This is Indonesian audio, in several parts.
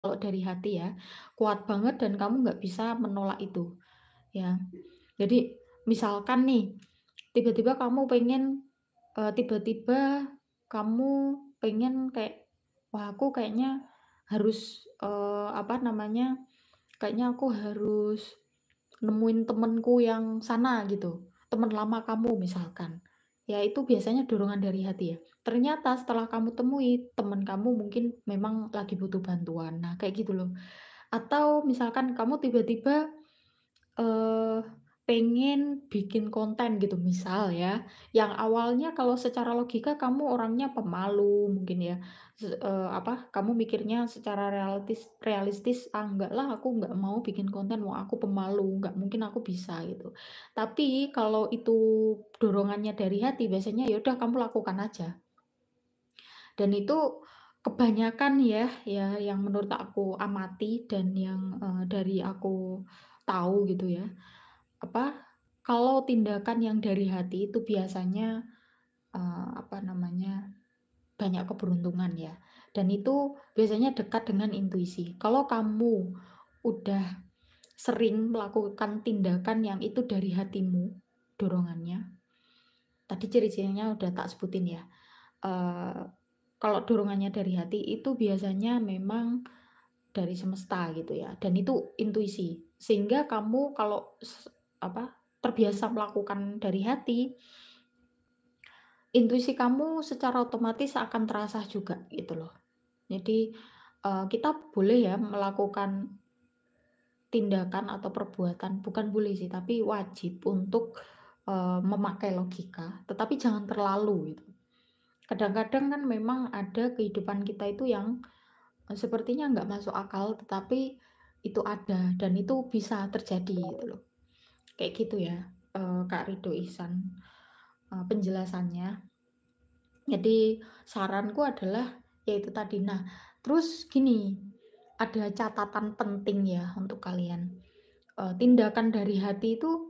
kalau dari hati ya, kuat banget dan kamu nggak bisa menolak itu, ya. Jadi misalkan nih, tiba-tiba kamu pengen, tiba-tiba kamu pengen kayak, "Wah aku kayaknya harus," apa namanya, "kayaknya aku harus nemuin temenku yang sana," gitu, temen lama kamu misalkan. Ya itu biasanya dorongan dari hati ya. Ternyata setelah kamu temui, temen kamu mungkin memang lagi butuh bantuan. Nah kayak gitu loh. Atau misalkan kamu tiba-tiba, eee, pengen bikin konten gitu misal ya, yang awalnya kalau secara logika kamu orangnya pemalu mungkin ya, apa, kamu mikirnya secara realistis, "Ah, enggak lah aku nggak mau bikin konten, wah aku pemalu, nggak mungkin aku bisa," gitu. Tapi kalau itu dorongannya dari hati biasanya ya udah kamu lakukan aja. Dan itu kebanyakan ya yang menurut aku amati dan yang, dari aku tahu gitu ya, apa, kalau tindakan yang dari hati itu biasanya, apa namanya, banyak keberuntungan ya, dan itu biasanya dekat dengan intuisi. Kalau kamu udah sering melakukan tindakan yang itu dari hatimu, dorongannya, tadi ciri-cirinya udah tak sebutin ya. Eee, Kalau dorongannya dari hati itu biasanya memang dari semesta gitu ya, dan itu intuisi. Sehingga kamu kalau apa, terbiasa melakukan dari hati, intuisi kamu secara otomatis akan terasa juga gitu loh. Jadi, kita boleh ya melakukan tindakan atau perbuatan, bukan boleh sih, tapi wajib untuk, memakai logika, tetapi jangan terlalu gitu. Kadang-kadang kan memang ada kehidupan kita itu yang, sepertinya nggak masuk akal, tetapi itu ada dan itu bisa terjadi gitu loh. Kayak gitu ya, Kak Ridho Ihsan, penjelasannya. Jadi saranku adalah ya itu tadi. Nah, terus gini, ada catatan penting ya untuk kalian, tindakan dari hati itu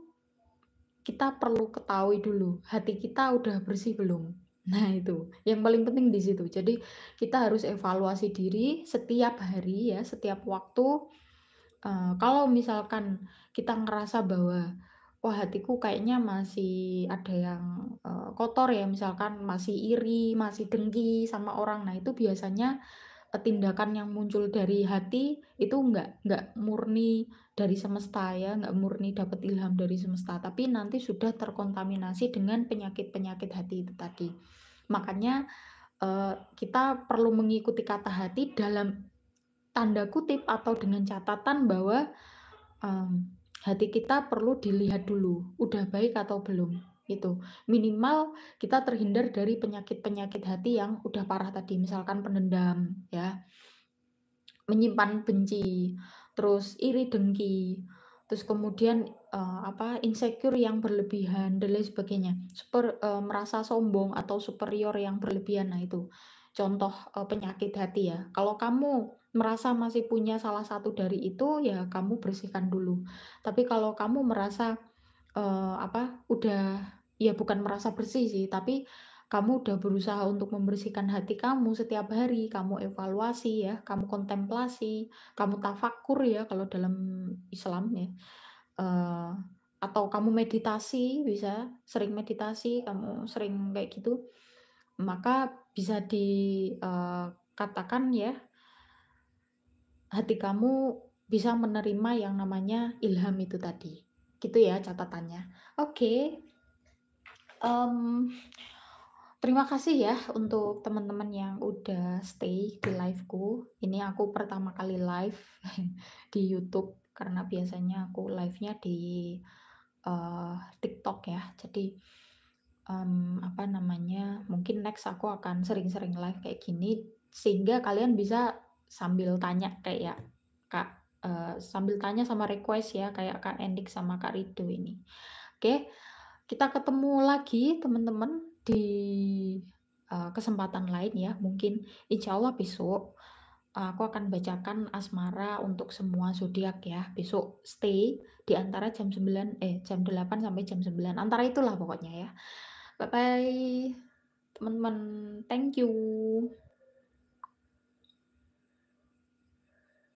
kita perlu ketahui dulu, hati kita udah bersih belum? Nah itu, yang paling penting di situ. Jadi kita harus evaluasi diri setiap hari ya, setiap waktu, kalau misalkan kita ngerasa bahwa, wah hatiku kayaknya masih ada yang, kotor ya, misalkan masih iri, masih dengki sama orang. Nah itu biasanya tindakan yang muncul dari hati itu nggak murni dari semesta ya, nggak murni dapat ilham dari semesta, tapi nanti sudah terkontaminasi dengan penyakit-penyakit hati itu tadi. Makanya, kita perlu mengikuti kata hati dalam tanda kutip atau dengan catatan bahwa, hati kita perlu dilihat dulu, udah baik atau belum, gitu. Minimal kita terhindar dari penyakit-penyakit hati yang udah parah tadi, misalkan pendendam ya, menyimpan benci, terus iri dengki, terus kemudian, apa, insecure yang berlebihan dan lain sebagainya. Merasa sombong atau superior yang berlebihan, nah itu contoh, penyakit hati ya. Kalau kamu merasa masih punya salah satu dari itu, ya kamu bersihkan dulu. Tapi kalau kamu merasa, apa, udah ya bukan merasa bersih sih, tapi kamu udah berusaha untuk membersihkan hati kamu setiap hari, kamu evaluasi ya, kamu kontemplasi, kamu tafakur ya kalau dalam Islam ya, eee, atau kamu meditasi bisa, sering meditasi, kamu sering kayak gitu, maka bisa katakan ya, hati kamu bisa menerima yang namanya ilham itu tadi. Gitu ya catatannya. Oke, mmm terima kasih ya untuk teman-teman yang udah stay di live-ku. Ini aku pertama kali live di YouTube karena biasanya aku live-nya di TikTok ya. Jadi, apa namanya, mungkin next aku akan sering-sering live kayak gini sehingga kalian bisa sambil tanya kayak Kak, sambil tanya sama request ya kayak Kak Endik sama Kak Rido ini. Oke, kita ketemu lagi teman-teman di, kesempatan lain ya, mungkin insya Allah besok, aku akan bacakan asmara untuk semua zodiak ya. Besok stay di antara jam 8 sampai jam 9 antara itulah pokoknya ya. Bye-bye teman-teman, thank you.